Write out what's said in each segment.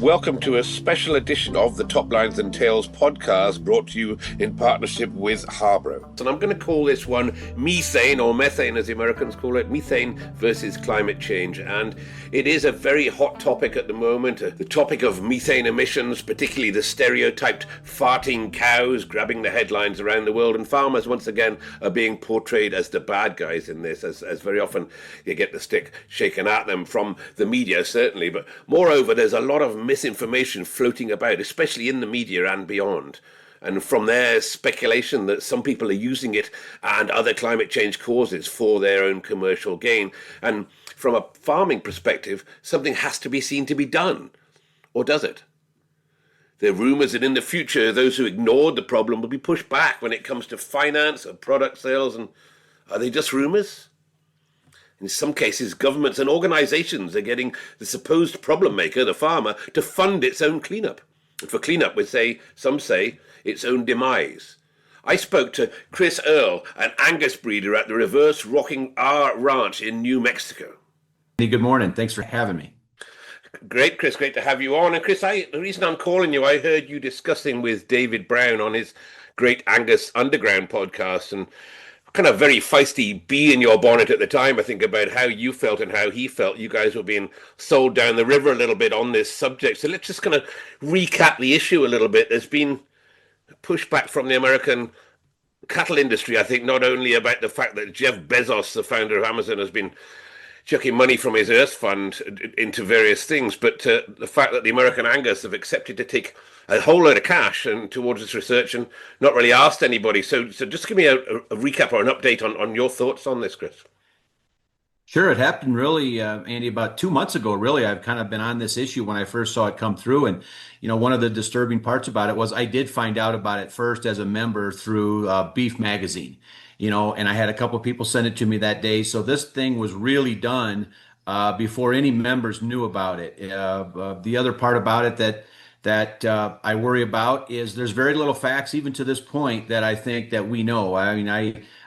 Welcome to a special edition of the Top Lines and Tails podcast brought to you in partnership with Harborough. And I'm going to call this one Methane, or Methane as the Americans call it, Methane versus climate change. And it is a very hot topic at the moment, the topic of methane emissions, particularly the stereotyped farting cows grabbing the headlines around the world. And farmers, once again, are being portrayed as the bad guys in this, as very often you get the stick shaken at them from the media, certainly. But moreover, there's a lot of misinformation floating about, especially in the media and beyond. And from there, speculation that some people are using it and other climate change causes for their own commercial gain. And from a farming perspective, something has to be seen to be done. Or does it? There are rumours that in the future, those who ignored the problem will be pushed back when it comes to finance or product sales. And are they just rumours? In some cases, governments and organisations are getting the supposed problem maker, the farmer, to fund its own cleanup. And for cleanup, some say, its own demise. I spoke to Chris Earle, an Angus breeder at the Reverse Rocking R Ranch in New Mexico. Hey, good morning. Thanks for having me. Great, Chris. Great to have you on. And Chris, the reason I'm calling you, I heard you discussing with David Brown on his Great Angus Underground podcast, and kind of very feisty bee in your bonnet at the time, I think, about how you felt and how he felt. You guys were being sold down the river a little bit on this subject. So let's just kind of recap the issue a little bit. There's been pushback from the American cattle industry, I think, not only about the fact that Jeff Bezos, the founder of Amazon, has been chucking money from his Earth Fund into various things, but the fact that the American Angus have accepted to take a whole load of cash and towards this research and not really asked anybody. So just give me a recap or an update on your thoughts on this, Chris. Sure, it happened really, Andy, about 2 months ago. Really, I've kind of been on this issue when I first saw it come through. And, one of the disturbing parts about it was I did find out about it first as a member through Beef Magazine, and I had a couple of people send it to me that day. So this thing was really done before any members knew about it. The other part about it that I worry about is there's very little facts, even to this point, that I think that we know. I mean,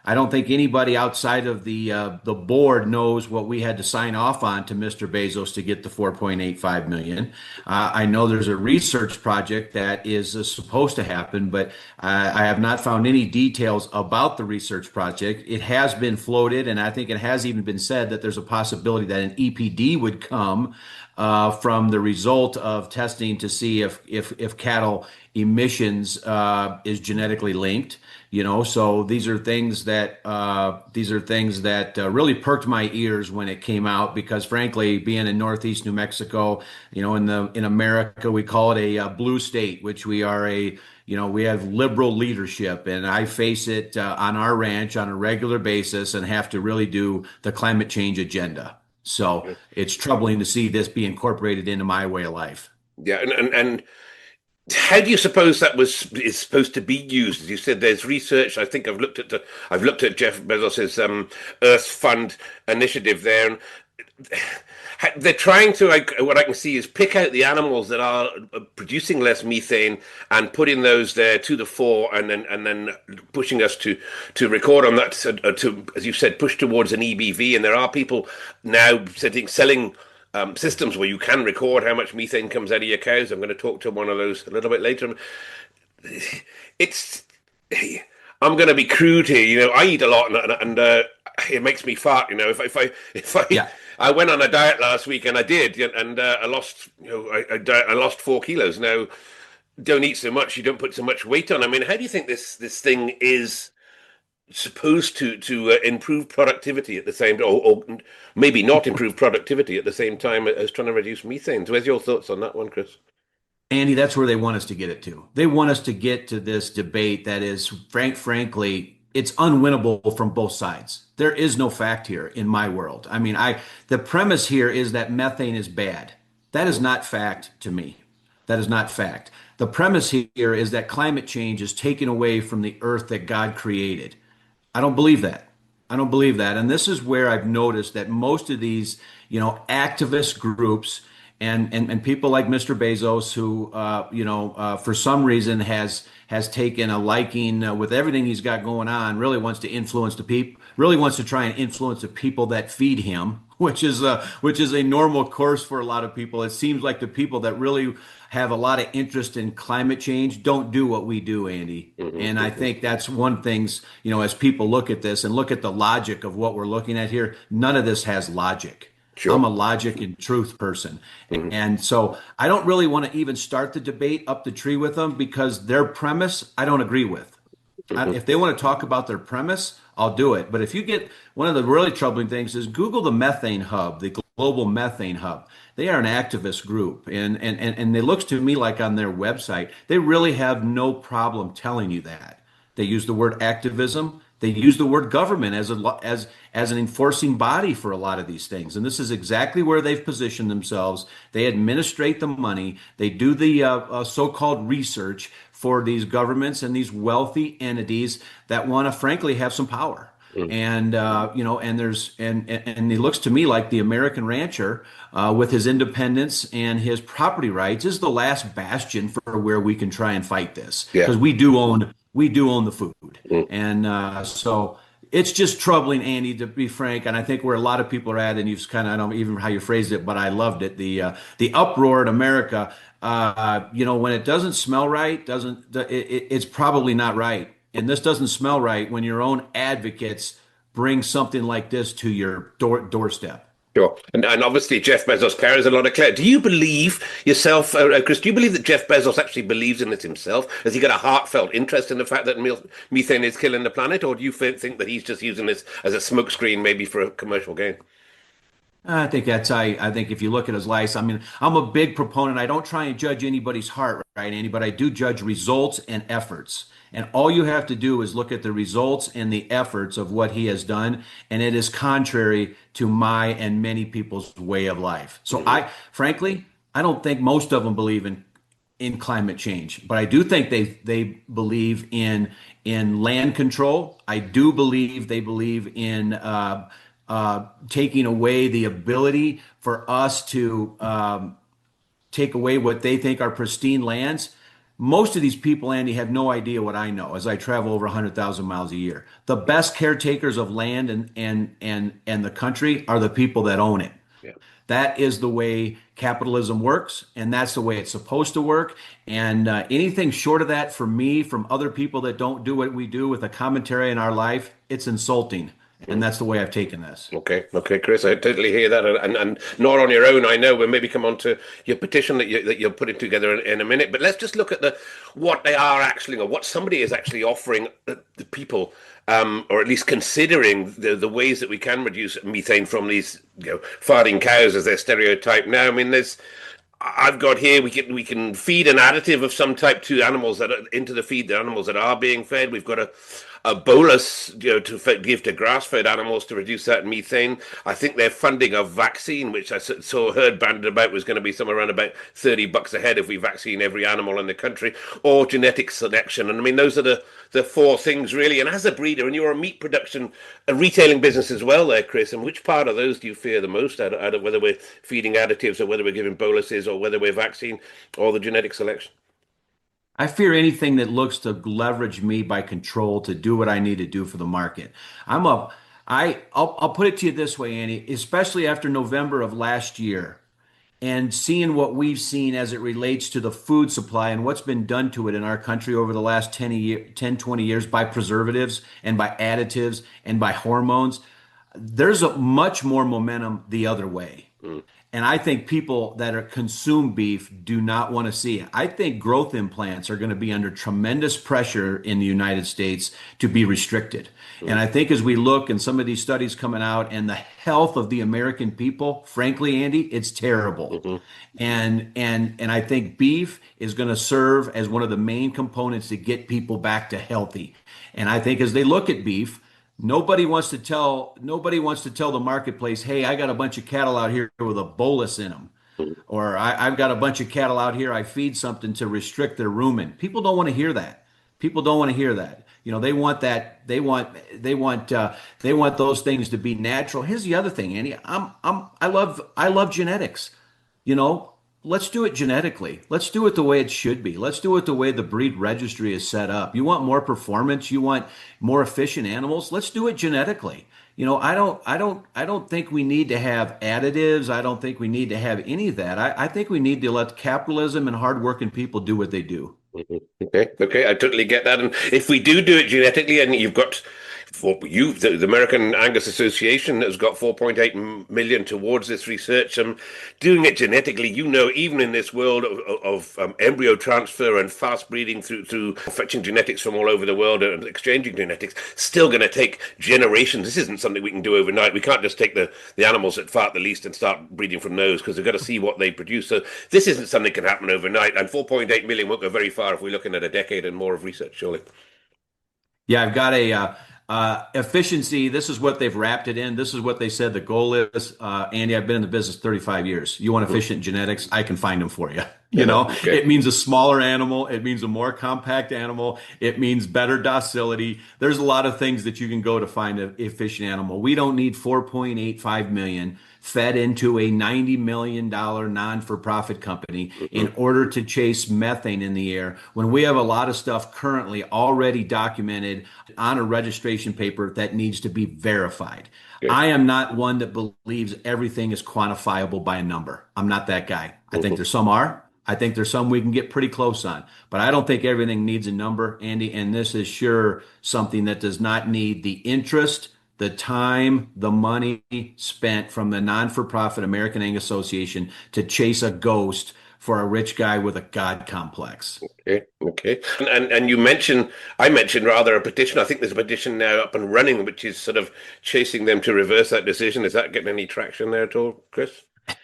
I don't think anybody outside of the board knows what we had to sign off on to Mr. Bezos to get the 4.85 million. I know there's a research project that is supposed to happen, but I have not found any details about the research project. It has been floated, and I think it has even been said that there's a possibility that an EPD would come from the result of testing to see if cattle emissions is genetically linked. So these are things that really perked my ears when it came out, because frankly, being in Northeast New Mexico, in America we call it a blue state, which we are we have liberal leadership, and I face it on our ranch on a regular basis and have to really do the climate change agenda. So it's troubling to see this be incorporated into my way of life. Yeah, and how do you suppose is supposed to be used? As you said, there's research. I think I've looked at Jeff Bezos's Earth Fund initiative there, and they're trying to, what I can see is pick out the animals that are producing less methane and putting those there to the fore, and then pushing us to record on that, to, as you said, push towards an EBV. And there are people now selling systems where you can record how much methane comes out of your cows. I'm going to talk to one of those a little bit later. I'm going to be crude here. I eat a lot, and it makes me fart. I went on a diet last week, and I did, and I lost, I lost 4 kilos. Now, don't eat so much, you don't put so much weight on. I mean, how do you think this thing is supposed to improve productivity at the same, or maybe not improve productivity at the same time as trying to reduce methane? So where's your thoughts on that one, Chris? Andy, that's where they want us to get it to. They want us to get to this debate that is, frankly, it's unwinnable from both sides. There is no fact here in my world. I mean, the premise here is that methane is bad. That is not fact to me. That is not fact. The premise here is that climate change is taken away from the earth that God created. I don't believe that. I don't believe that. And this is where I've noticed that most of these, activist groups and people like Mr. Bezos, who for some reason has taken a liking with everything he's got going on, really wants to influence the people, really wants to try and influence the people that feed him, which is a normal course for a lot of people. It seems like the people that really have a lot of interest in climate change don't do what we do, Andy. And I think that's one things, as people look at this and look at the logic of what we're looking at here, none of this has logic. I'm Sure. a logic and truth person. And so I don't really want to even start the debate up the tree with them because their premise I don't agree with. If they want to talk about their premise, I'll do it. But if you get one of the really troubling things is Google the Methane Hub, the Global Methane Hub. They are an activist group, and it looks to me like on their website they really have no problem telling you that. They use the word activism. They use the word government as an enforcing body for a lot of these things, and this is exactly where they've positioned themselves. They administrate the money. They do the so-called research for these governments and these wealthy entities that want to, frankly, have some power. And and it looks to me like the American rancher, with his independence and his property rights, is the last bastion for where we can try and fight this Yeah. because we do own the food, and so it's just troubling, Andy, to be frank. And I think where a lot of people are at, and you've kind of, I don't know even how you phrased it, but I loved it. The uproar in America, when it doesn't smell right, it's probably not right. And this doesn't smell right when your own advocates bring something like this to your doorstep. Sure. And obviously Jeff Bezos carries a lot of credit. Do you believe yourself, Chris, do you believe that Jeff Bezos actually believes in it himself? Has he got a heartfelt interest in the fact that methane is killing the planet? Or do you think that he's just using this as a smokescreen, maybe for a commercial gain? I think if you look at his life, I mean, I'm a big proponent. I don't try and judge anybody's heart, right, Andy, but I do judge results and efforts. And all you have to do is look at the results and the efforts of what he has done, and it is contrary to my and many people's way of life. So frankly, I don't think most of them believe in climate change, but I do think they believe in land control. I do believe they believe in taking away the ability for us to take away what they think are pristine lands. Most of these people, Andy, have no idea what I know as I travel over 100,000 miles a year. The best caretakers of land and the country are the people that own it. Yeah. That is the way capitalism works, and that's the way it's supposed to work. And anything short of that, for me, from other people that don't do what we do with a commentary in our life, it's insulting. And that's the way I've taken this. Okay, Chris, I totally hear that, and not on your own. I know we'll maybe come on to your petition that you're putting together in a minute. But let's just look at what they are actually, or what somebody is actually offering the people, or at least considering the ways that we can reduce methane from these, farting cows as they're stereotyped now. I mean, I've got here we can feed an additive of some type to animals that are into the feed, the animals that are being fed. We've got a bolus, to give to grass-fed animals to reduce that methane. I think they're funding a vaccine, which I heard banded about was going to be somewhere around about $30 a head if we vaccine every animal in the country, or genetic selection. And I mean, those are the four things really. And as a breeder, and you're a meat production, a retailing business as well there, Chris, and which part of those do you fear the most, out of whether we're feeding additives or whether we're giving boluses or whether we're vaccine or the genetic selection? I fear anything that looks to leverage me by control to do what I need to do for the market. I'll put it to you this way, Andy, especially after November of last year and seeing what we've seen as it relates to the food supply and what's been done to it in our country over the last 20 years by preservatives and by additives and by hormones. There's a much more momentum the other way. And I think people that are consume beef do not want to see it. I think growth implants are going to be under tremendous pressure in the United States to be restricted. And I think as we look and some of these studies coming out and the health of the American people, frankly, Andy, it's terrible. And I think beef is going to serve as one of the main components to get people back to healthy. And I think as they look at beef, nobody wants to tell the marketplace, hey, I got a bunch of cattle out here with a bolus in them. Or I've got a bunch of cattle out here, I feed something to restrict their rumen. People don't want to hear that. People don't want to hear that. They want that. They want those things to be natural. Here's the other thing, Andy. I love genetics. let's do it genetically. Let's do it the way it should be. Let's do it the way the breed registry is set up. You want more performance, you want more efficient animals. Let's do it genetically. I don't think we need to have additives. I don't think we need to have any of that. I think we need to let capitalism and hardworking people do what they do. Mhm. Okay, okay, I totally get that. And if we do it genetically, and you've got the American Angus Association has got 4.8 million towards this research. Doing it genetically, even in this world of embryo transfer and fast breeding through fetching genetics from all over the world and exchanging genetics, still going to take generations. This isn't something we can do overnight. We can't just take the animals that fart the least and start breeding from those because we've got to see what they produce. So this isn't something that can happen overnight. And 4.8 million won't go very far if we're looking at a decade and more of research, surely. Yeah, I've got a efficiency. This is what they've wrapped it in. This is what they said the goal is. Andy, I've been in the business 35 years. You want efficient genetics? I can find them for you. Okay. It means a smaller animal. It means a more compact animal. It means better docility. There's a lot of things that you can go to find an efficient animal. We don't need 4.85 million fed into a $90 million non-for-profit company in order to chase methane in the air when we have a lot of stuff currently already documented on a registration paper that needs to be verified. Okay. I am not one that believes everything is quantifiable by a number. I'm not that guy. I think there's some are. I think there's some we can get pretty close on, but I don't think everything needs a number, Andy. And this is sure something that does not need the interest, the time, the money spent from the non-for-profit American Angus Association to chase a ghost for a rich guy with a God complex. Okay, okay. And I mentioned rather a petition. I think there's a petition now up and running, which is sort of chasing them to reverse that decision. Is that getting any traction there at all, Chris?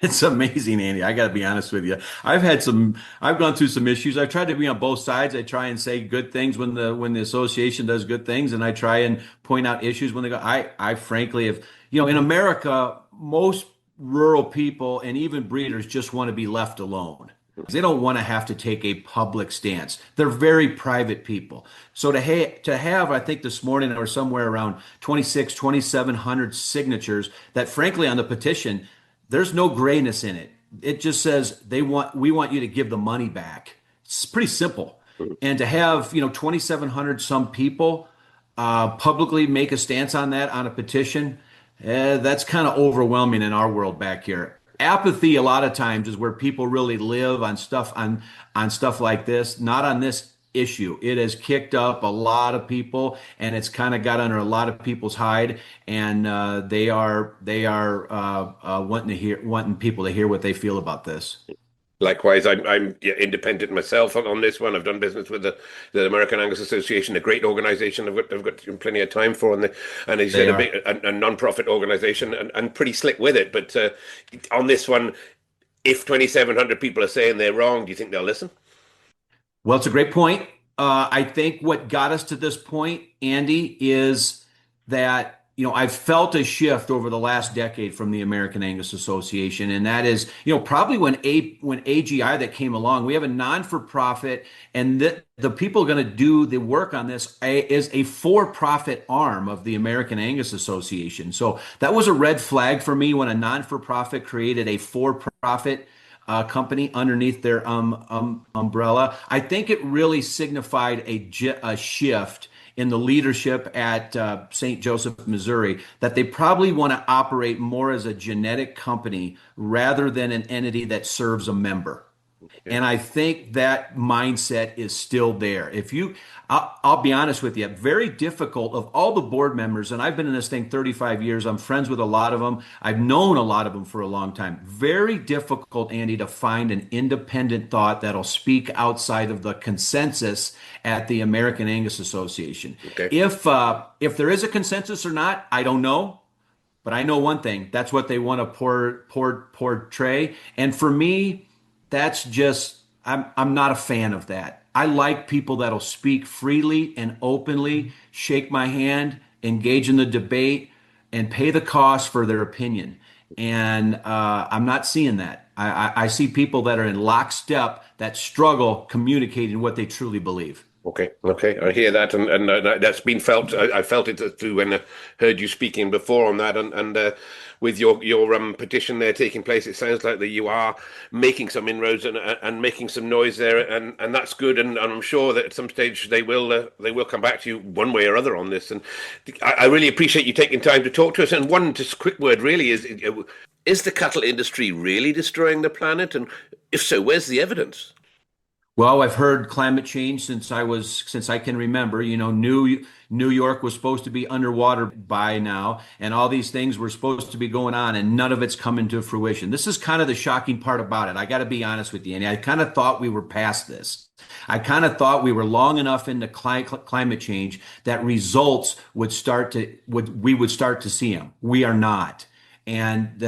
It's amazing, Andy. I got to be honest with you. I've gone through some issues. I've tried to be on both sides. I try and say good things when the association does good things, and I try and point out issues when they go. I frankly have, in America, most rural people and even breeders just want to be left alone. They don't want to have to take a public stance. They're very private people. So to have, I think this morning or somewhere around 2,700 signatures that frankly on the petition, there's no grayness in it. It just says we want you to give the money back. It's pretty simple. And to have, 2,700 some people publicly make a stance on that on a petition, that's kind of overwhelming in our world back here. Apathy a lot of times is where people really live on stuff like this, not on this issue. It has kicked up a lot of people, and it's kind of got under a lot of people's hide, and they are wanting people to hear what they feel about this. Likewise, I'm independent myself on this one. I've done business with the American Angus Association, a great organization I've got plenty of time for, and as you They said, are. a non-profit organization and pretty slick with it. But on this one, if 2,700 people are saying they're wrong, do you think they'll listen? Well, it's a great point. I think what got us to this point, Andy, is that I've felt a shift over the last decade from the American Angus Association, and that is probably when AGI that came along, we have a non-for-profit, and the people going to do the work on this is a for-profit arm of the American Angus Association. So that was a red flag for me when a non-for-profit created a for-profit company underneath their umbrella. I think it really signified a shift in the leadership at St. Joseph, Missouri, that they probably want to operate more as a genetic company rather than an entity that serves a member. Yeah. And I think that mindset is still there. I'll be honest with you, very difficult of all the board members, and I've been in this thing 35 years. I'm friends with a lot of them. I've known a lot of them for a long time. Very difficult, Andy, to find an independent thought that'll speak outside of the consensus at the American Angus Association. Okay. If there is a consensus or not, I don't know. But I know one thing, that's what they want to portray. And for me, that's just I'm not a fan of that. I like people that'll speak freely and openly, shake my hand, engage in the debate, and pay the cost for their opinion. And I'm not seeing that. I see people that are in lockstep that struggle communicating what they truly believe. Okay, I hear that, and that's been felt. I felt it too when I heard you speaking before on that, and with your petition there taking place, it sounds like that you are making some inroads and making some noise there, and that's good, and I'm sure that at some stage they will come back to you one way or other on this, and I really appreciate you taking time to talk to us. And one just quick word really is the cattle industry really destroying the planet, and if so, where's the evidence? Well, I've heard climate change since I can remember. New York was supposed to be underwater by now, and all these things were supposed to be going on, and none of it's coming to fruition. This is kind of the shocking part about it. I got to be honest with you, Andy. I kind of thought we were past this. I kind of thought we were long enough into climate change that results we would start to see them. We are not. And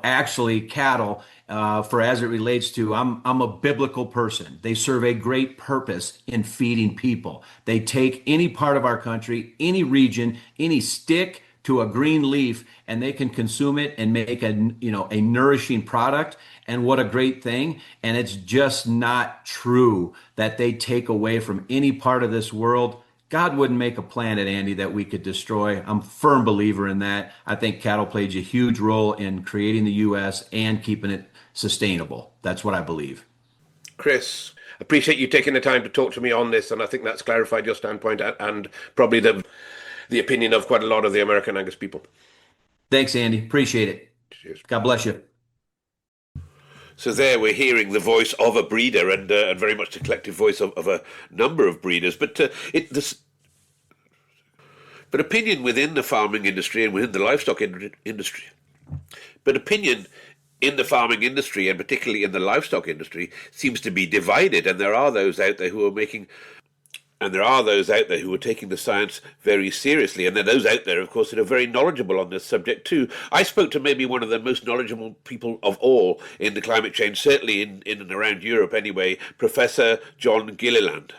actually cattle, for as it relates to, I'm a biblical person. They serve a great purpose in feeding people. They take any part of our country, any region, any stick to a green leaf, and they can consume it and make a nourishing product. And what a great thing. And it's just not true that they take away from any part of this world. God wouldn't make a planet, Andy, that we could destroy. I'm a firm believer in that. I think cattle plays a huge role in creating the U.S. and keeping it sustainable. That's what I believe. Chris, appreciate you taking the time to talk to me on this, and I think that's clarified your standpoint and probably the opinion of quite a lot of the American Angus people. Thanks, Andy. Appreciate it. Cheers. God bless you. So there we're hearing the voice of a breeder and very much the collective voice of a number of breeders. But opinion within the farming industry and within the livestock industry. But opinion in the farming industry and particularly in the livestock industry seems to be divided, and there are those out there who are taking the science very seriously. And there are those out there, of course, that are very knowledgeable on this subject too. I spoke to maybe one of the most knowledgeable people of all in the climate change, certainly in and around Europe anyway, Professor John Gilliland.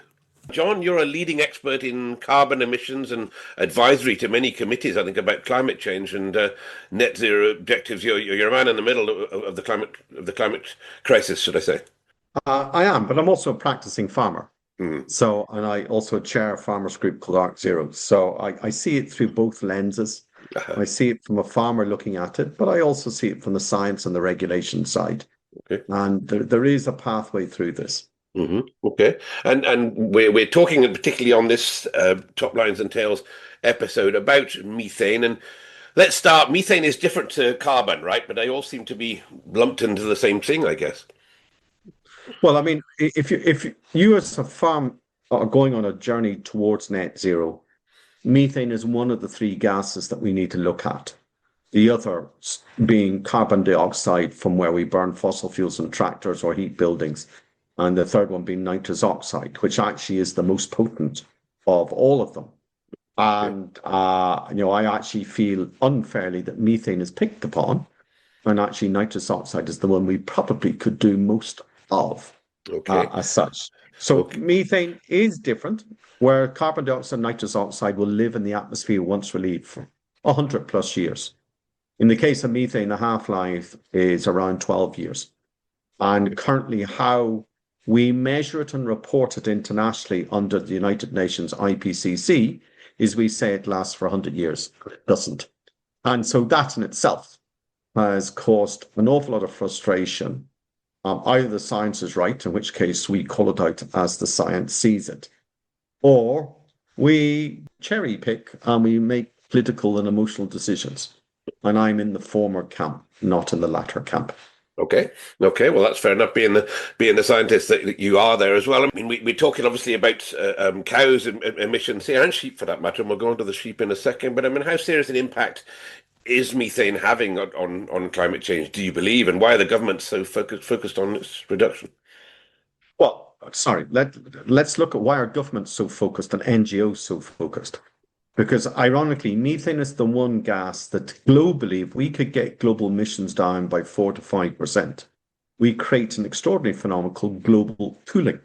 John, you're a leading expert in carbon emissions and advisory to many committees, I think, about climate change and net zero objectives. You're a man in the middle of the climate crisis, should I say? I am, but I'm also a practicing farmer. Mm. So, and I also chair a farmers group called Arc Zero. So I see it through both lenses. I see it from a farmer looking at it, but I also see it from the science and the regulation side. Okay. And there is a pathway through this. Mm-hmm. Okay, and we're talking particularly on this Top Lines and Tails episode about methane, and let's start. Methane is different to carbon, right? But they all seem to be lumped into the same thing, I guess. Well, I mean, if you as a farm are going on a journey towards net zero, methane is one of the three gases that we need to look at. The other being carbon dioxide from where we burn fossil fuels in tractors or heat buildings. And the third one being nitrous oxide, which actually is the most potent of all of them. And, I actually feel unfairly that methane is picked upon, and actually nitrous oxide is the one we probably could do most of as such. So methane is different, where carbon dioxide and nitrous oxide will live in the atmosphere once relieved for 100 plus years. In the case of methane, the half-life is around 12 years. And currently how we measure it and report it internationally under the United Nations IPCC is we say it lasts for 100 years. It doesn't. And so that in itself has caused an awful lot of frustration. Either the science is right, in which case we call it out as the science sees it, or we cherry pick and we make political and emotional decisions. And I'm in the former camp, not in the latter camp. Okay. Well, that's fair enough. Being the scientist that you are there as well. I mean, we're talking obviously about cows and emissions here, and sheep for that matter. And we'll go on to the sheep in a second. But I mean, how serious an impact is methane having on climate change? Do you believe, and why are the governments so focused on its reduction? Well, sorry. Let's look at why are governments so focused and NGOs so focused. Because ironically, methane is the one gas that globally, if we could get global emissions down by 4 to 5%, we create an extraordinary phenomenon called global cooling.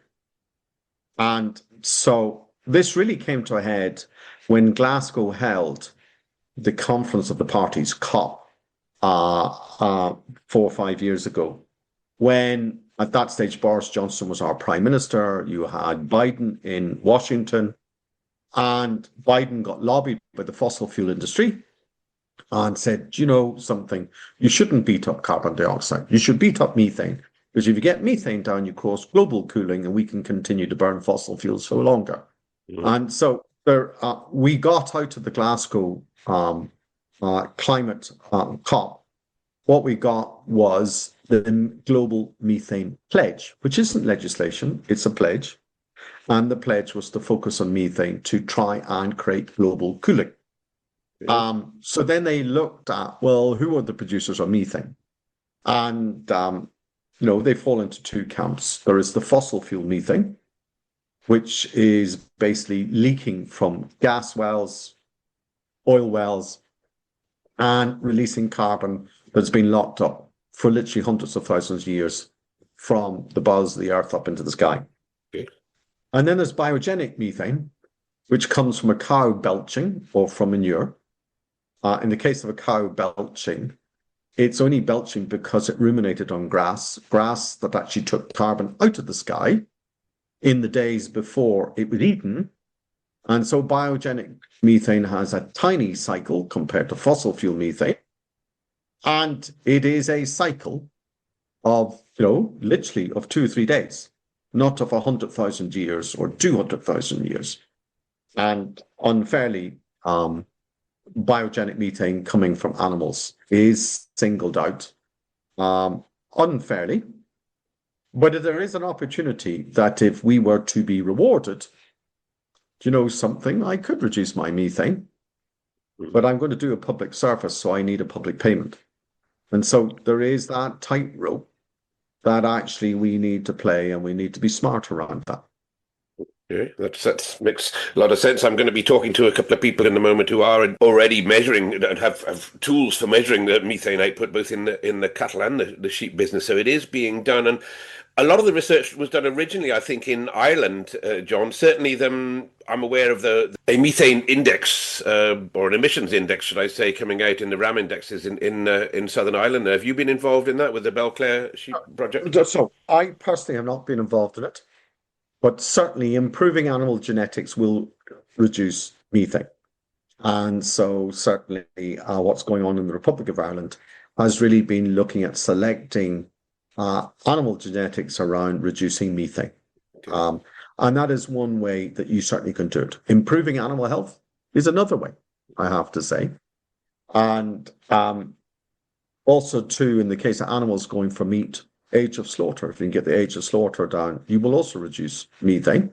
And so this really came to a head when Glasgow held the Conference of the Parties, COP, 4 or 5 years ago. when at that stage Boris Johnson was our prime minister, you had Biden in Washington, and Biden got lobbied by the fossil fuel industry and said, you know something, you shouldn't beat up carbon dioxide, you should beat up methane. Because if you get methane down, you cause global cooling and we can continue to burn fossil fuels for longer. Mm-hmm. And so we got out of the Glasgow climate COP. What we got was the Global Methane Pledge, which isn't legislation, it's a pledge. And the pledge was to focus on methane to try and create global cooling. Yeah. So then they looked at, well, who are the producers of methane? And, they fall into two camps. There is the fossil fuel methane, which is basically leaking from gas wells, oil wells, and releasing carbon that's been locked up for literally hundreds of thousands of years from the bowels of the earth up into the sky. Okay. And then there's biogenic methane, which comes from a cow belching or from manure. In the case of a cow belching, it's only belching because it ruminated on grass that actually took carbon out of the sky in the days before it was eaten. And so biogenic methane has a tiny cycle compared to fossil fuel methane. And it is a cycle of, literally of 2 or 3 days, not of 100,000 years or 200,000 years. And unfairly, biogenic methane coming from animals is singled out unfairly. But there is an opportunity that if we were to be rewarded, something, I could reduce my methane, but I'm going to do a public service, so I need a public payment. And so there is that tightrope that actually we need to play, and we need to be smart around that. Yeah, that makes a lot of sense. I'm going to be talking to a couple of people in a moment who are already measuring and have tools for measuring the methane output, both in the cattle and the sheep business. So it is being done, and a lot of the research was done originally, I think, in Ireland, John. Certainly, I'm aware of a methane index or an emissions index, should I say, coming out in the RAM indexes in Southern Ireland. Have you been involved in that with the Belclare sheep project? So I personally have not been involved in it. But certainly improving animal genetics will reduce methane. And so certainly what's going on in the Republic of Ireland has really been looking at selecting animal genetics around reducing methane. Okay. And that is one way that you certainly can do it. Improving animal health is another way, I have to say. And also, too, in the case of animals going for meat, age of slaughter, if you can get the age of slaughter down, you will also reduce methane.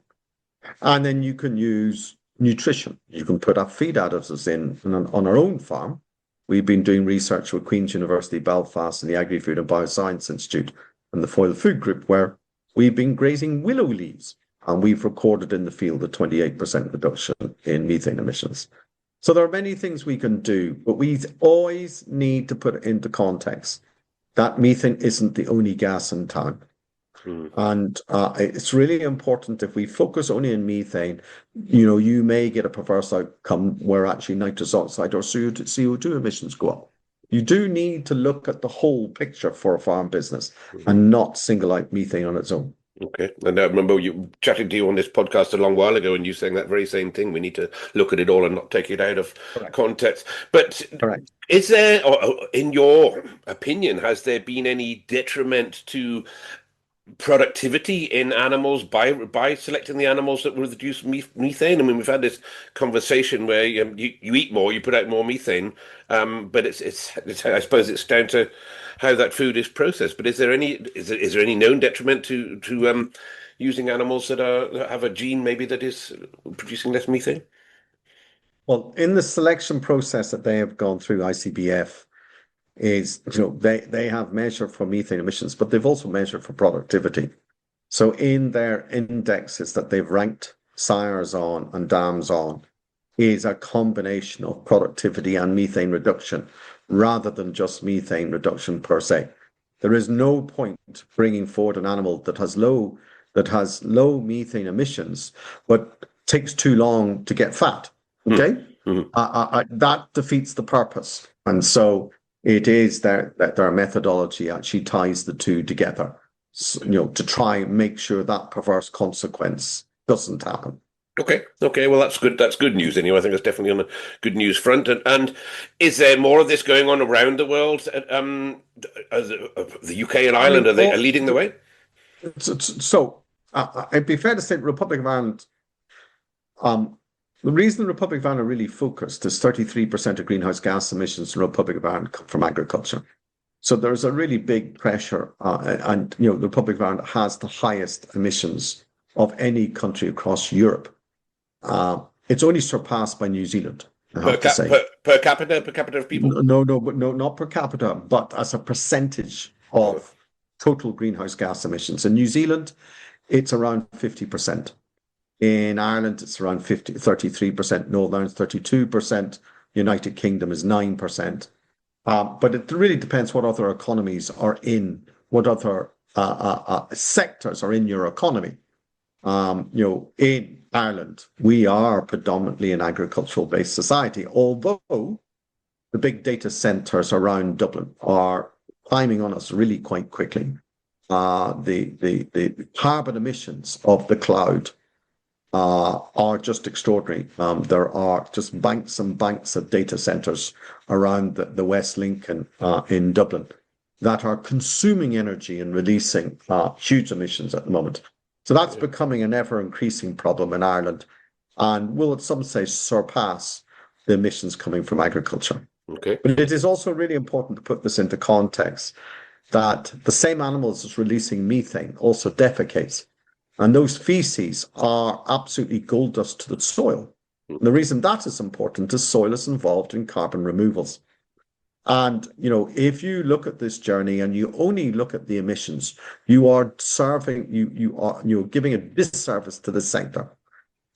And then you can use nutrition. You can put up feed additives in. And on our own farm, we've been doing research with Queen's University Belfast and the Agri-Food and Bioscience Institute and the Foil Food Group, where we've been grazing willow leaves, and we've recorded in the field a 28% reduction in methane emissions. So there are many things we can do, but we always need to put it into context. That methane isn't the only gas in town. And it's really important, if we focus only on methane, you may get a perverse outcome where actually nitrous oxide or CO2 emissions go up. You do need to look at the whole picture for a farm business and not single out methane on its own. Okay. And I remember you chatting to you on this podcast a long while ago, and you saying that very same thing. We need to look at it all and not take it out of context. But Correct. Is there, or in your opinion, has there been any detriment to productivity in animals by selecting the animals that will reduce methane? I mean, we've had this conversation where you eat more, you put out more methane, but it's I suppose it's down to how that food is processed. But is there any known detriment to using animals that have a gene maybe that is producing less methane? Well, in the selection process that they have gone through, ICBF is, they have measured for methane emissions, but they've also measured for productivity. So in their indexes that they've ranked sires on and dams on is a combination of productivity and methane reduction rather than just methane reduction per se. There is no point bringing forward an animal that has low methane emissions, but takes too long to get fat. Okay, that defeats the purpose. And so It is that their methodology actually ties the two together, so, to try and make sure that perverse consequence doesn't happen. Okay. Well, that's good. That's good news anyway. I think it's definitely on the good news front. And is there more of this going on around the world? The UK and I Ireland mean, are leading the way? It'd be fair to say the Republic of Ireland, the reason the Republic of Ireland are really focused is 33% of greenhouse gas emissions in the Republic of Ireland come from agriculture. So there's a really big pressure, and the Republic of Ireland has the highest emissions of any country across Europe. It's only surpassed by New Zealand, I have to say. Per capita of people? No, not per capita, but as a percentage of total greenhouse gas emissions. In New Zealand, it's around 50%. In Ireland, it's around 33%. Northern Ireland, 32%. United Kingdom is 9%. But it really depends what other economies are in, what other sectors are in your economy. In Ireland, we are predominantly an agricultural-based society, although the big data centers around Dublin are climbing on us really quite quickly. The carbon emissions of the cloud are just extraordinary. There are just banks and banks of data centers around the West Lincoln in Dublin that are consuming energy and releasing huge emissions at the moment. So that's becoming an ever-increasing problem in Ireland and will at some stage surpass the emissions coming from agriculture. Okay. But it is also really important to put this into context that the same animals that's releasing methane also defecates. And those feces are absolutely gold dust to the soil. And the reason that is important is soil is involved in carbon removals. And, if you look at this journey and you only look at the emissions, you are you're giving a disservice to the sector.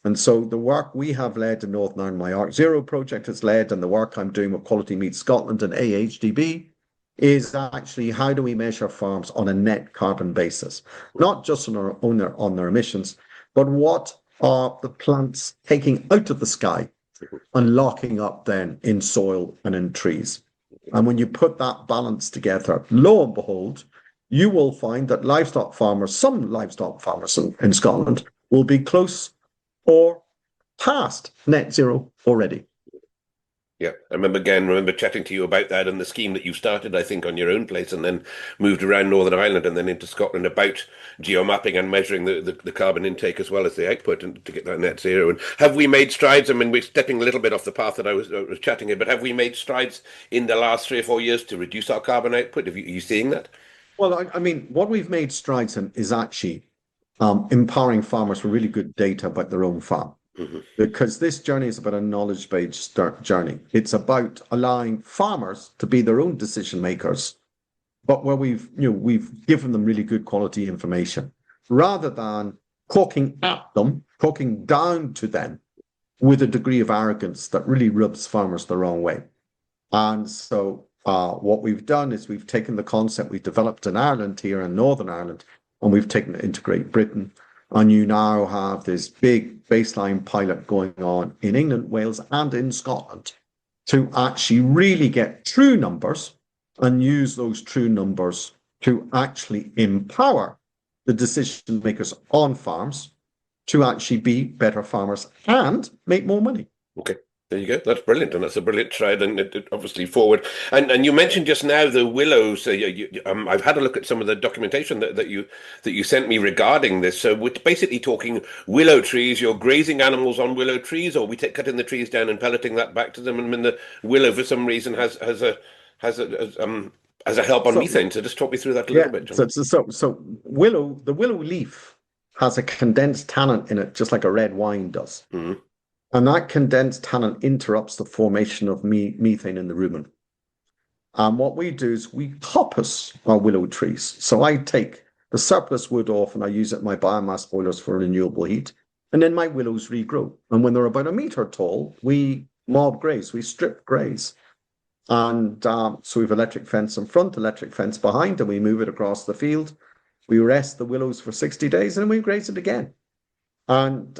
And so the work we have led in Northern Ireland, my Arc Zero project has led, and the work I'm doing with Quality Meat Scotland and AHDB is actually how do we measure farms on a net carbon basis, not just on their emissions, but what are the plants taking out of the sky and locking up then in soil and in trees. And when you put that balance together, lo and behold, you will find that some livestock farmers in Scotland will be close or past net zero already. Yeah, I remember chatting to you about that and the scheme that you started, I think, on your own place and then moved around Northern Ireland and then into Scotland about geomapping and measuring the carbon intake as well as the output and to get that net zero. And have we made strides? I mean, we're stepping a little bit off the path that I was chatting here, but have we made strides in the last 3 or 4 years to reduce our carbon output? Are you seeing that? Well, I mean, what we've made strides in is actually empowering farmers with really good data about their own farm. Because this journey is about a knowledge-based journey. It's about allowing farmers to be their own decision makers, but where we've given them really good quality information, rather than talking down to them with a degree of arrogance that really rubs farmers the wrong way. And so what we've done is we've taken the concept we developed in Ireland here in Northern Ireland, and we've taken it into Great Britain. And you now have this big baseline pilot going on in England, Wales, and in Scotland to actually really get true numbers and use those true numbers to actually empower the decision makers on farms to actually be better farmers and make more money. Okay. There you go. That's brilliant, and that's a brilliant trade, and it obviously forward. And you mentioned just now the willows. I've had a look at some of the documentation that you sent me regarding this. So we're basically talking willow trees. You're grazing animals on willow trees, or we cutting the trees down and pelleting that back to them. And then the willow, for some reason, has a help on methane. So just talk me through that a little bit, John. So the willow leaf has a condensed tannin in it, just like a red wine does. Mm-hmm. And that condensed tannin interrupts the formation of methane in the rumen. And what we do is we coppice our willow trees. So I take the surplus wood off and I use it in my biomass boilers for renewable heat. And then my willows regrow. And when they're about 1 meter tall, we mob graze, we strip graze. And so we have electric fence in front, electric fence behind, and we move it across the field. We rest the willows for 60 days and we graze it again. And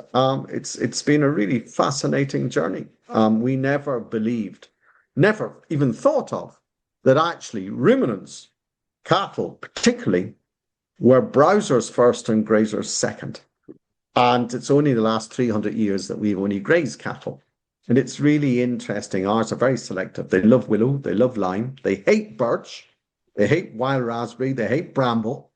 it's been a really fascinating journey. We never even thought of that actually ruminants, cattle particularly, were browsers first and grazers second. And it's only the last 300 years that we've only grazed cattle. And it's really interesting. Ours are very selective. They love willow, they love lime, they hate birch, they hate wild raspberry, they hate bramble,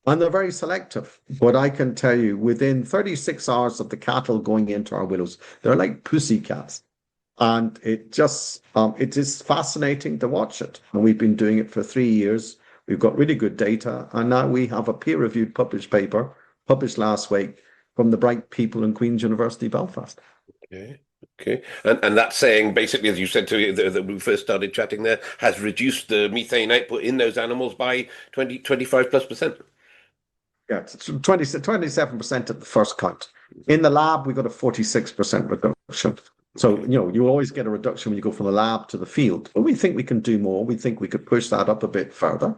and they're very selective. But I can tell you, within 36 hours of the cattle going into our willows, they're like pussycats. And it is fascinating to watch it. And we've been doing it for 3 years. We've got really good data. And now we have a peer-reviewed published paper, published last week, from the bright people in Queen's University, Belfast. Okay. Okay. And that's saying, basically, as you said to me that we first started chatting there, has reduced the methane output in those animals by 25+%. Yeah, it's 27% at the first count. In the lab, we got a 46% reduction. So, you always get a reduction when you go from the lab to the field. But we think we can do more. We think we could push that up a bit further.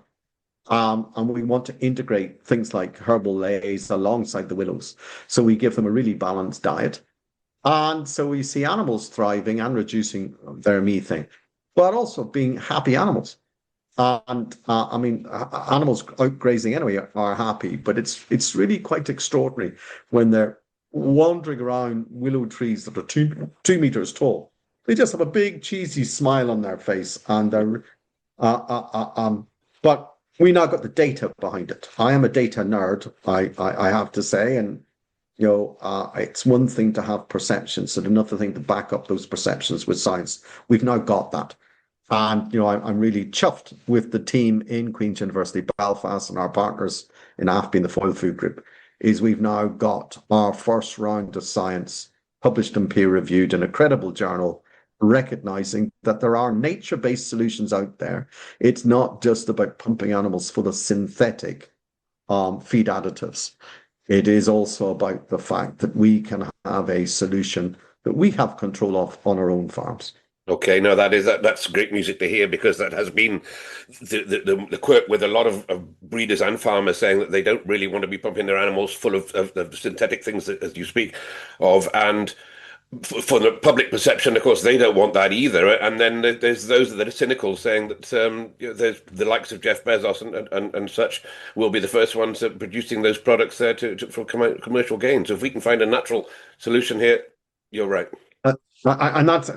And we want to integrate things like herbal lays alongside the willows. So we give them a really balanced diet. And so we see animals thriving and reducing their methane, but also being happy animals. And animals out grazing anyway are happy, but it's really quite extraordinary when they're wandering around willow trees that are 2 meters tall. They just have a big cheesy smile on their face, and they're but we now got the data behind it. I am a data nerd, I have to say, and it's one thing to have perceptions and another thing to back up those perceptions with science. We've now got that. And, I'm really chuffed with the team in Queen's University Belfast and our partners in AFBI and the Foil Food Group, is we've now got our first round of science published and peer-reviewed in a credible journal, recognizing that there are nature-based solutions out there. It's not just about pumping animals full of synthetic feed additives. It is also about the fact that we can have a solution that we have control of on our own farms. Okay, no, that's great music to hear, because that has been the quirk with a lot of breeders and farmers, saying that they don't really want to be pumping their animals full of synthetic things, as you speak of, and for the public perception, of course, they don't want that either. And then there's those that are cynical, saying that there's the likes of Jeff Bezos and such will be the first ones producing those products there for commercial gain. So if we can find a natural solution here, you're right. And that's,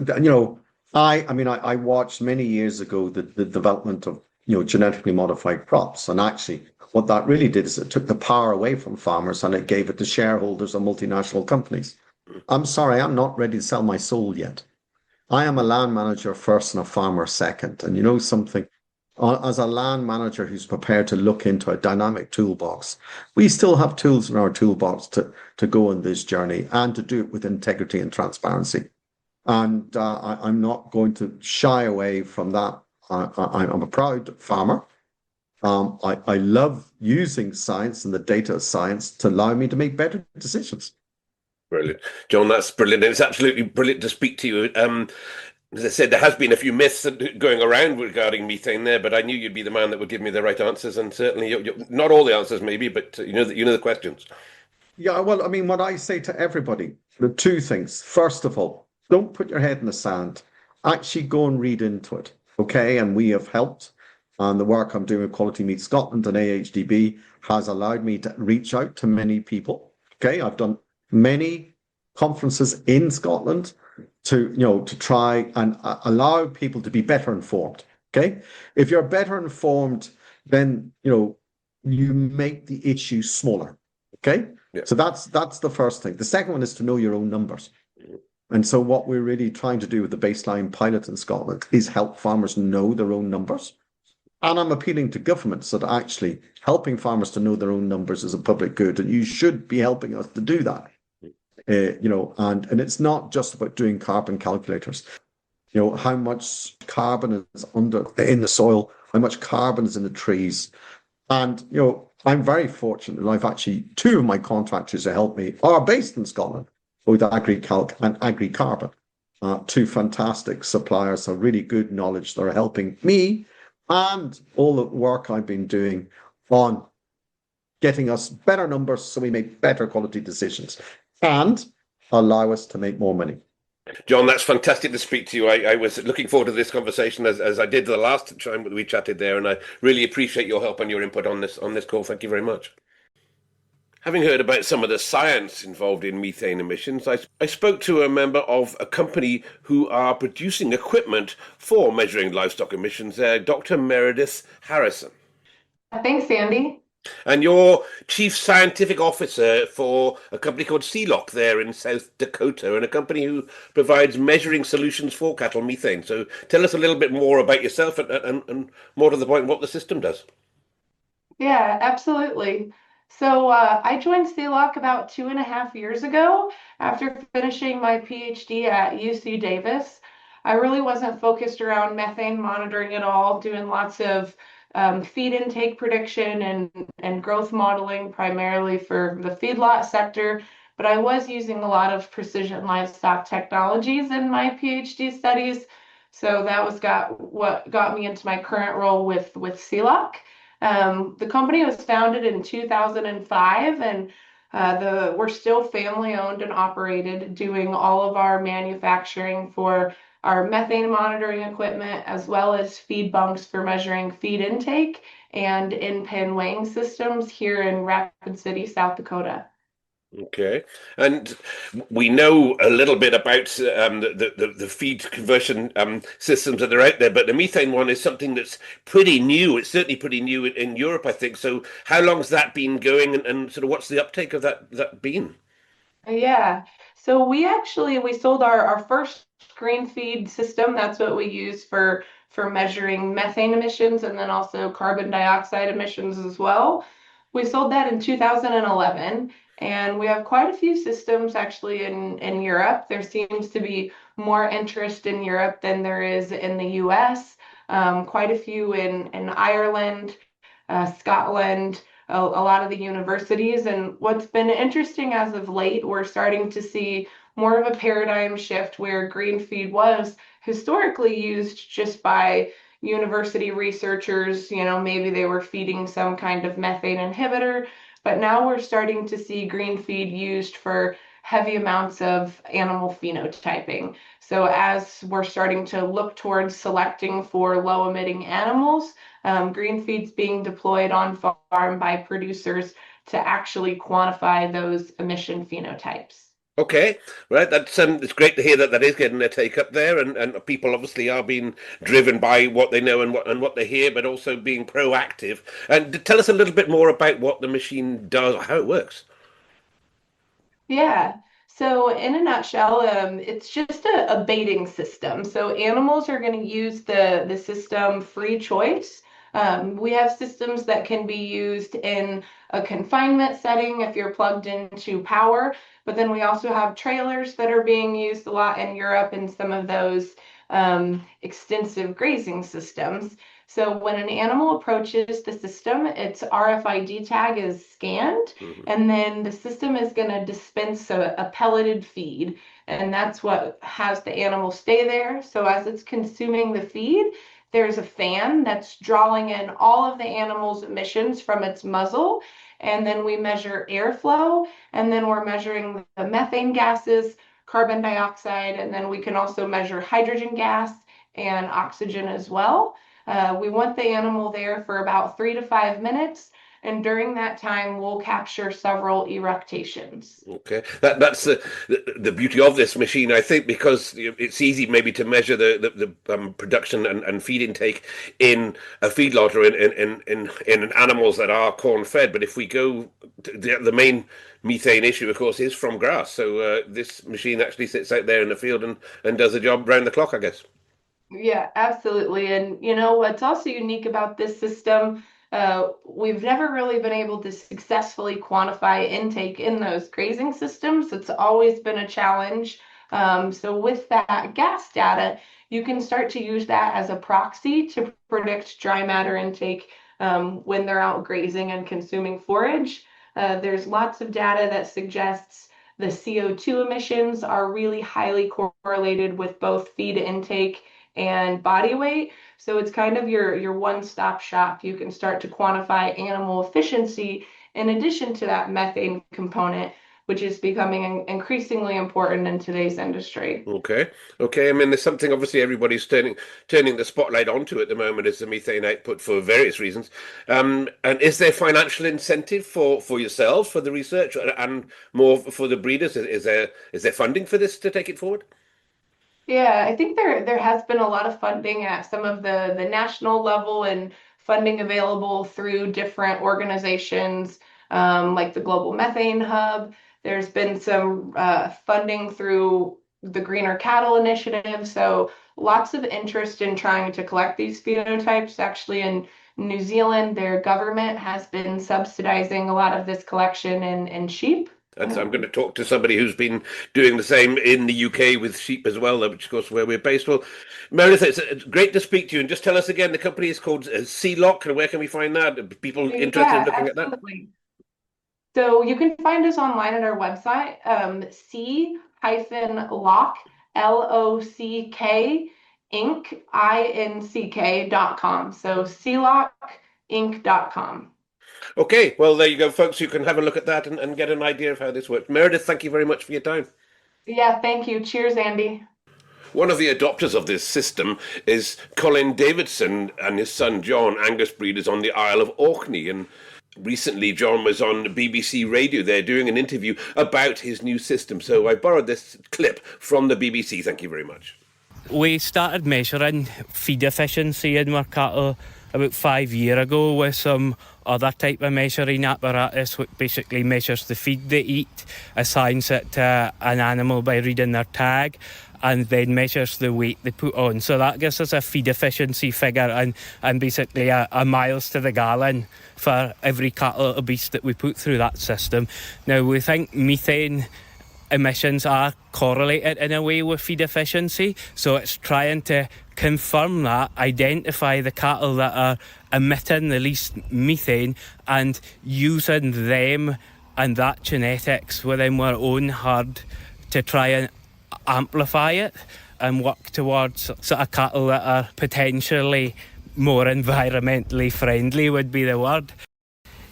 I watched many years ago the development of genetically modified crops, and actually what that really did is it took the power away from farmers and it gave it to shareholders of multinational companies. I'm sorry, I'm not ready to sell my soul yet. I am a land manager first and a farmer second. And you know something, as a land manager who's prepared to look into a dynamic toolbox, we still have tools in our toolbox to go on this journey and to do it with integrity and transparency. And I'm not going to shy away from that. I'm a proud farmer. I love using science and the data of science to allow me to make better decisions. Brilliant. John, that's brilliant. It's absolutely brilliant to speak to you. As I said, there has been a few myths going around regarding methane there, but I knew you'd be the man that would give me the right answers, and certainly not all the answers maybe, but you know the questions. Yeah, well, what I say to everybody, the two things. First of all, don't put your head in the sand. Actually go and read into it, okay? And we have helped. And the work I'm doing with Quality Meat Scotland and AHDB has allowed me to reach out to many people, okay? I've done many conferences in Scotland to try and allow people to be better informed. Okay, if you're better informed, then you make the issue smaller. Okay, yeah. So that's the first thing. The second one is to know your own numbers. And so what we're really trying to do with the baseline pilot in Scotland is help farmers know their own numbers. And I'm appealing to governments that actually helping farmers to know their own numbers is a public good, and you should be helping us to do that. And it's not just about doing carbon calculators. How much carbon is in the soil, how much carbon is in the trees. And, I'm very fortunate that I've actually, two of my contractors who help me are based in Scotland, both AgriCalc and AgriCarbon. Two fantastic suppliers of really good knowledge that are helping me and all the work I've been doing on getting us better numbers so we make better quality decisions and allow us to make more money. John, that's fantastic to speak to you. I was looking forward to this conversation as I did the last time we chatted there, and I really appreciate your help and your input on this call. Thank you very much. Having heard about some of the science involved in methane emissions, I spoke to a member of a company who are producing equipment for measuring livestock emissions there, Dr. Meredith Harrison. Thanks, Sandy. And you're Chief Scientific Officer for a company called Sealock there in South Dakota, and a company who provides measuring solutions for cattle methane. So tell us a little bit more about yourself and more to the point, what the system does. Yeah, absolutely. So I joined CELOC about 2.5 years ago after finishing my PhD at UC Davis. I really wasn't focused around methane monitoring at all, doing lots of feed intake prediction and growth modeling primarily for the feedlot sector. But I was using a lot of precision livestock technologies in my PhD studies. So that was what got me into my current role with CELOC. The company was founded in 2005, and we're still family owned and operated, doing all of our manufacturing for our methane monitoring equipment, as well as feed bunks for measuring feed intake and in-pen weighing systems here in Rapid City, South Dakota. Okay, and we know a little bit about the feed conversion systems that are out there, but the methane one is something that's pretty new. It's certainly pretty new in Europe, I think. So, how long's that been going, and sort of what's the uptake of that been? Yeah. So we sold our first green feed system. That's what we use for measuring methane emissions and then also carbon dioxide emissions as well. We sold that in 2011, and we have quite a few systems actually in Europe. There seems to be more interest in Europe than there is in the US. Quite a few in Ireland, Scotland, a lot of the universities. And what's been interesting as of late, we're starting to see more of a paradigm shift where green feed was historically used just by university researchers. Maybe they were feeding some kind of methane inhibitor, but now we're starting to see green feed used for heavy amounts of animal phenotyping. So as we're starting to look towards selecting for low emitting animals, green feed's being deployed on farm by producers to actually quantify those emission phenotypes. Okay, right. That's it's great to hear that is getting a take up there, and people obviously are being driven by what they know and what they hear, but also being proactive. And tell us a little bit more about what the machine does, or how it works. Yeah. So in a nutshell, it's just a baiting system. So animals are going to use the system free choice. We have systems that can be used in a confinement setting if you're plugged into power, but then we also have trailers that are being used a lot in Europe in some of those extensive grazing systems. So when an animal approaches the system, its RFID tag is scanned, and then the system is going to dispense a pelleted feed, and that's what has the animal stay there. So as it's consuming the feed, there's a fan that's drawing in all of the animal's emissions from its muzzle, and then we measure airflow, and then we're measuring the methane gases, carbon dioxide, and then we can also measure hydrogen gas and oxygen as well. We want the animal there for about 3 to 5 minutes, and during that time, we'll capture several eructations. Okay, that's the beauty of this machine, I think, because it's easy maybe to measure the production and feed intake in a feedlot or in animals that are corn fed. But if we go, the main methane issue, of course, is from grass. So this machine actually sits out there in the field and does the job round the clock, I guess. Yeah, absolutely. And what's also unique about this system, we've never really been able to successfully quantify intake in those grazing systems. It's always been a challenge. So with that gas data, you can start to use that as a proxy to predict dry matter intake when they're out grazing and consuming forage. There's lots of data that suggests the CO2 emissions are really highly correlated with both feed intake and body weight. So it's kind of your one-stop shop. You can start to quantify animal efficiency in addition to that methane component which is becoming increasingly important in today's industry. Okay. Okay. I mean, there's something obviously everybody's turning the spotlight onto at the moment is the methane output for various reasons. And is there financial incentive for yourselves for the research and more for the breeders? Is there funding for this to take it forward? Yeah, I think there has been a lot of funding at some of the national level and funding available through different organizations like the Global Methane Hub. There's been some funding through the Greener Cattle Initiative. So lots of interest in trying to collect these phenotypes. Actually, in New Zealand, their government has been subsidizing a lot of this collection in sheep. And so I'm going to talk to somebody who's been doing the same in the UK with sheep as well, which of course where we're based. Well, Meredith, it's great to speak to you. And just tell us again, the company is called Sealock, and where can we find that? People interested in looking absolutely. So you can find us online at our website, C-lock, L-O-C-K, Inc., INCK.com. So sealockinc.com. Okay, well, there you go, folks. You can have a look at that and get an idea of how this works. Meredith, thank you very much for your time. Yeah, thank you. Cheers, Andy. One of the adopters of this system is Colin Davidson and his son John, Angus breeders on the Isle of Orkney. And recently, John was on BBC Radio there doing an interview about his new system. So I borrowed this clip from the BBC. Thank you very much. We started measuring feed efficiency in our cattle about 5 years ago with some other type of measuring apparatus which basically measures the feed they eat, assigns it to an animal by reading their tag, and then measures the weight they put on. So that gives us a feed efficiency figure and basically a miles to the gallon for every cattle or beast that we put through that system. Now, we think methane emissions are correlated in a way with feed efficiency, so it's trying to confirm that, identify the cattle that are emitting the least methane and using them and that genetics within our own herd to try and amplify it and work towards sort of cattle that are potentially more environmentally friendly would be the word.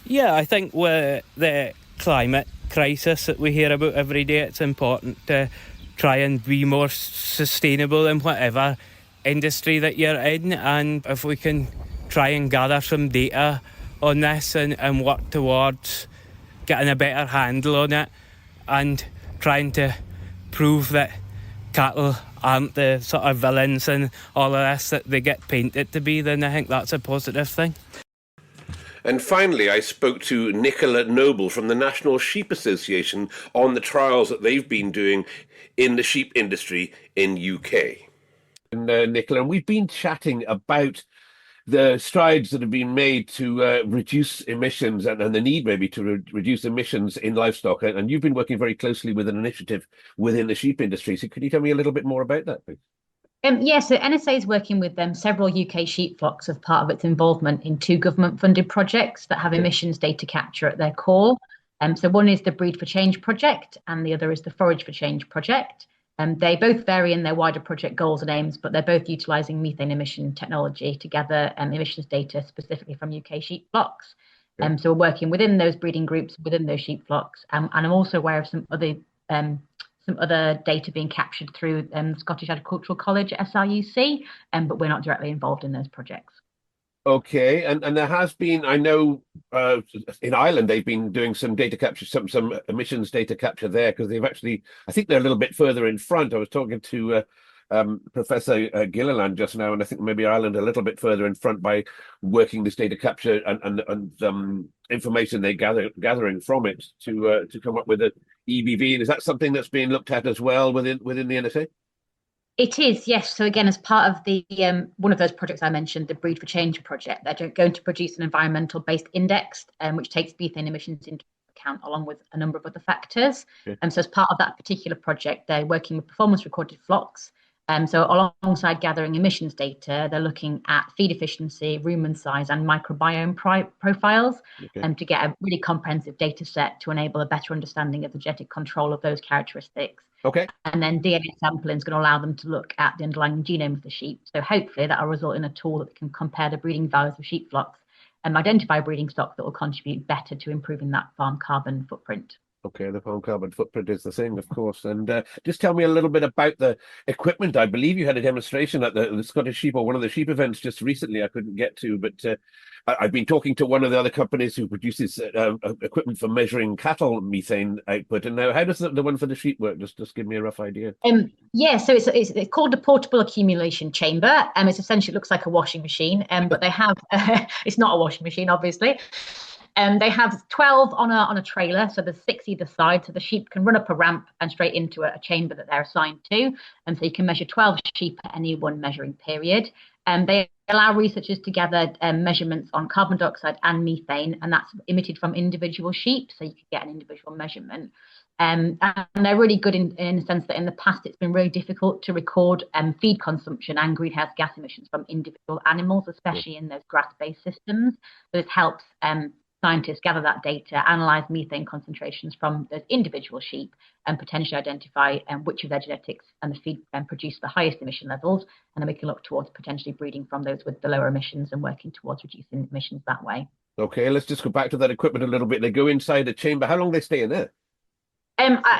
Yeah, I think with the climate crisis that we hear about every day, it's important to try and be more sustainable in whatever industry that you're in, and if we can try and gather some data on this and work towards getting a better handle on it and trying to prove that cattle aren't the sort of villains and all of this that they get painted to be, then I think that's a positive thing. And finally, I spoke to Nicola Noble from the National Sheep Association on the trials that they've been doing in the sheep industry in UK. And Nicola, we've been chatting about the strides that have been made to reduce emissions and the need maybe to reduce emissions in livestock. And you've been working very closely with an initiative within the sheep industry. So could you tell me a little bit more about that, please? So NSA is working with several UK sheep flocks as part of its involvement in 2 government-funded projects that have emissions data capture at their core. So one is the Breed for Change project, and the other is the Forage for Change project. They both vary in their wider project goals and aims, but they're both utilising methane emission technology to gather emissions data specifically from UK sheep flocks. So we're working within those breeding groups, within those sheep flocks, and I'm also aware of some other data being captured through Scottish Agricultural College at SRUC, but we're not directly involved in those projects. Okay, and there has been, I know, in Ireland they've been doing some data capture, some emissions data capture there, because they've actually, I think they're a little bit further in front. I was talking to Professor Gilliland just now, and I think maybe Ireland a little bit further in front by working this data capture and information they're gathering from it to come up with an EBV. And is that something that's being looked at as well within the NSA? It is, yes. So again, as part of the one of those projects I mentioned, the Breed for Change project, they're going to produce an environmental-based index, which takes methane emissions into account along with a number of other factors. And so as part of that particular project, they're working with performance-recorded flocks. So alongside gathering emissions data, they're looking at feed efficiency, rumen size, and microbiome profiles, to get a really comprehensive data set to enable a better understanding of the genetic control of those characteristics. And then DNA sampling is going to allow them to look at the underlying genome of the sheep. So hopefully that will result in a tool that can compare the breeding values of sheep flocks and identify breeding stock that will contribute better to improving that farm carbon footprint. Okay, the farm carbon footprint is the thing, of course. And just tell me a little bit about the equipment. I believe you had a demonstration at the Scottish Sheep or one of the sheep events just recently. I couldn't get to, but I've been talking to one of the other companies who produces equipment for measuring cattle methane output. And now, how does the one for the sheep work? Just give me a rough idea. Yeah, so it's called a portable accumulation chamber. It's essentially, it looks like a washing machine, but they have it's not a washing machine, obviously. They have 12 on a trailer, so there's 6 either side, so the sheep can run up a ramp and straight into a chamber that they're assigned to, and so you can measure 12 sheep at any one measuring period. They allow researchers to gather measurements on carbon dioxide and methane, and that's emitted from individual sheep, so you can get an individual measurement. And they're really good in the sense that in the past it's been really difficult to record feed consumption and greenhouse gas emissions from individual animals, especially in those grass-based systems. So this helps scientists gather that data, analyze methane concentrations from those individual sheep, and potentially identify which of their genetics and the feed produce the highest emission levels. And then we can look towards potentially breeding from those with the lower emissions and working towards reducing emissions that way. Okay, let's just go back to that equipment a little bit. They go inside a chamber. How long do they stay in there?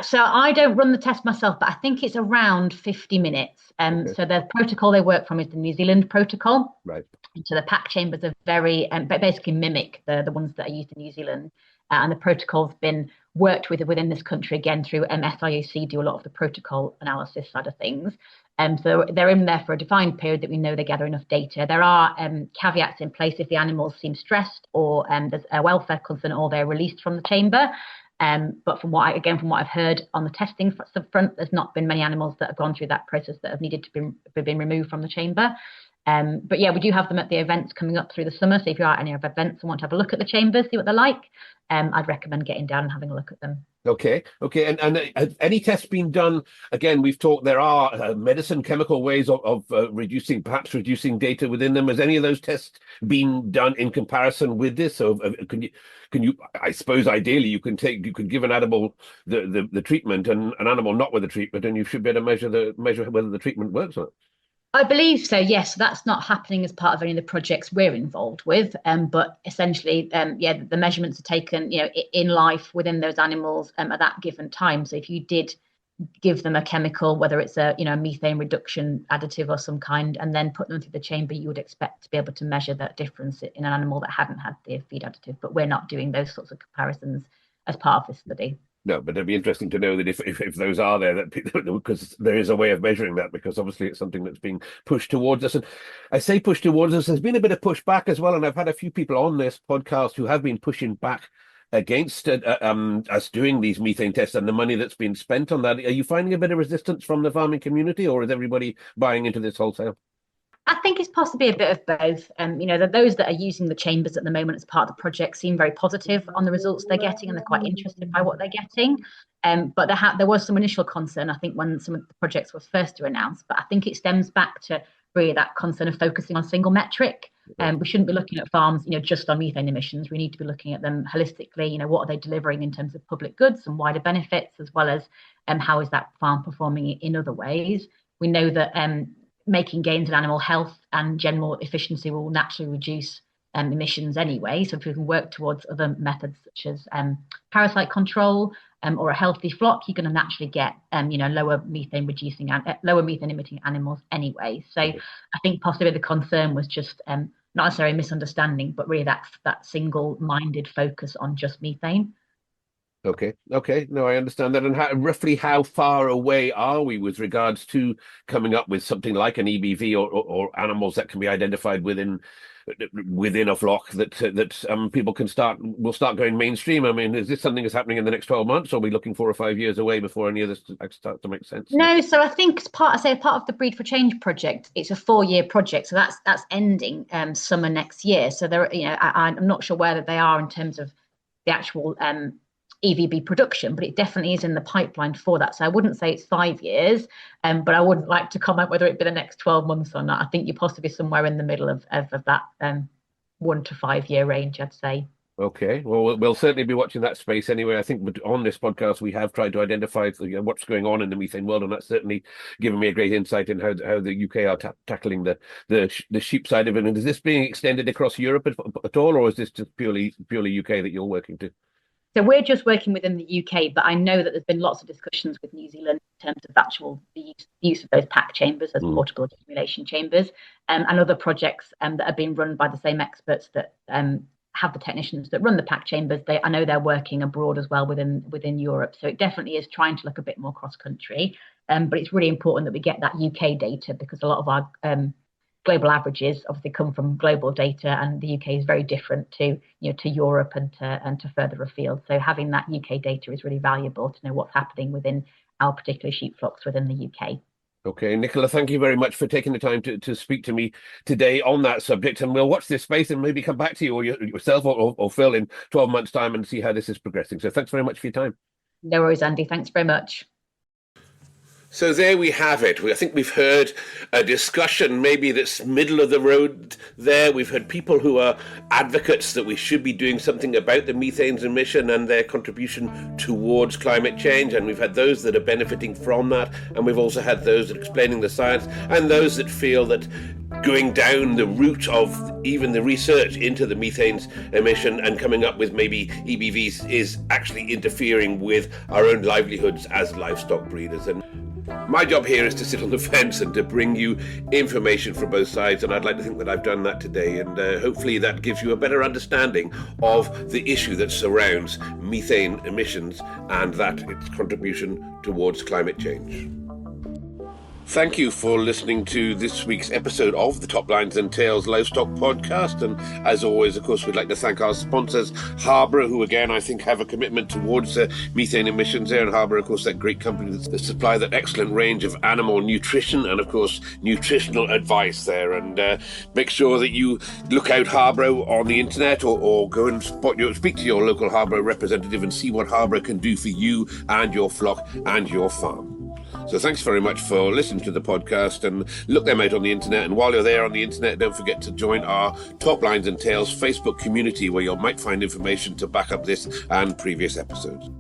So I don't run the test myself, but I think it's around 50 minutes. Okay. So the protocol they work from is the New Zealand protocol. Right. So the pack chambers are very, but basically mimic the ones that are used in New Zealand. And the protocol's been worked within this country again through SIOC, do a lot of the protocol analysis side of things. So they're in there for a defined period that we know they gather enough data. There are caveats in place if the animals seem stressed or there's a welfare concern or they're released from the chamber. But from what I've heard on the testing front, there's not been many animals that have gone through that process that have needed to be been removed from the chamber. But yeah, we do have them at the events coming up through the summer. So if you're at any of the events and want to have a look at the chambers, see what they're like, I'd recommend getting down and having a look at them. Okay. And have any tests been done? Again, we've talked, there are medicine, chemical ways of reducing data within them. Has any of those tests been done in comparison with this? So can you, I suppose ideally you can give an animal the treatment and an animal not with the treatment, and you should be able to measure whether the treatment works or not. I believe so, yes. So that's not happening as part of any of the projects we're involved with. But essentially, the measurements are taken, in life within those animals at that given time. So if you did give them a chemical, whether it's a methane reduction additive or some kind, and then put them through the chamber, you would expect to be able to measure that difference in an animal that hadn't had the feed additive. But we're not doing those sorts of comparisons as part of this study. No, but it'd be interesting to know that if those are there, that because there is a way of measuring that, because obviously it's something that's being pushed towards us. And I say pushed towards us, there's been a bit of pushback as well. And I've had a few people on this podcast who have been pushing back against us doing these methane tests and the money that's been spent on that. Are you finding a bit of resistance from the farming community, or is everybody buying into this wholesale? I think it's possibly a bit of both. Those that are using the chambers at the moment as part of the project seem very positive on the results they're getting, and they're quite interested by what they're getting. But there was some initial concern, I think, when some of the projects were first announced. But I think it stems back to really that concern of focusing on a single metric. We shouldn't be looking at farms, just on methane emissions. We need to be looking at them holistically. What are they delivering in terms of public goods and wider benefits, as well as how is that farm performing in other ways. We know that making gains in animal health and general efficiency will naturally reduce emissions anyway. So if we can work towards other methods such as parasite control or a healthy flock, you're going to naturally get lower methane emitting animals anyway. So I think possibly the concern was just not necessarily a misunderstanding, but really that single-minded focus on just methane. Okay. No, I understand that. And roughly how far away are we with regards to coming up with something like an EBV or animals that can be identified within a flock that people will start going mainstream? I mean, is this something that's happening in the next 12 months, or are we looking 4 or 5 years away before any of this starts to make sense? No, so I think as part of the Breed for Change project, it's a 4-year project, so that's ending summer next year. So I'm not sure where they are in terms of the actual EVB production, but it definitely is in the pipeline for that. So I wouldn't say it's 5 years, but I wouldn't like to comment whether it be the next 12 months or not. I think you're possibly somewhere in the middle of that 1 to 5 year range, I'd say. Okay, well, we'll certainly be watching that space anyway. I think on this podcast we have tried to identify what's going on in the methane world, and that's certainly given me a great insight in how the UK are tackling the sheep side of it. And is this being extended across Europe at all, or is this just purely UK that you're working to? So we're just working within the UK, but I know that there's been lots of discussions with New Zealand in terms of the use of those pack chambers as portable accumulation chambers, and other projects that are being run by the same experts that have the technicians that run the pack chambers. I know they're working abroad as well within Europe. So it definitely is trying to look a bit more cross country. But it's really important that we get that UK data, because a lot of our global averages obviously come from global data, and the UK is very different to Europe and to further afield. So having that UK data is really valuable to know what's happening within our particular sheep flocks within the UK. Okay, Nicola, thank you very much for taking the time to speak to me today on that subject, and we'll watch this space and maybe come back to you or yourself or Phil in 12 months' time and see how this is progressing. So thanks very much for your time. No worries, Andy. Thanks very much. So there we have it. I think we've heard a discussion maybe that's middle of the road there. We've heard people who are advocates that we should be doing something about the methane's emission and their contribution towards climate change. And we've had those that are benefiting from that. And we've also had those that are explaining the science, and those that feel that going down the route of even the research into the methane's emission and coming up with maybe EBVs is actually interfering with our own livelihoods as livestock breeders. And my job here is to sit on the fence and to bring you information from both sides, and I'd like to think that I've done that today, and hopefully that gives you a better understanding of the issue that surrounds methane emissions and that its contribution towards climate change. Thank you for listening to this week's episode of the Top Lines and Tails Livestock Podcast. And as always, of course, we'd like to thank our sponsors, Harborough, who again, I think have a commitment towards methane emissions there. And Harborough, of course, that great company that supply that excellent range of animal nutrition and, of course, nutritional advice there. And make sure that you look out Harborough on the internet or go and speak to your local Harborough representative and see what Harborough can do for you and your flock and your farm. So thanks very much for listening to the podcast, and look them out on the internet. And while you're there on the internet, don't forget to join our Top Lines and Tails Facebook community, where you might find information to back up this and previous episodes.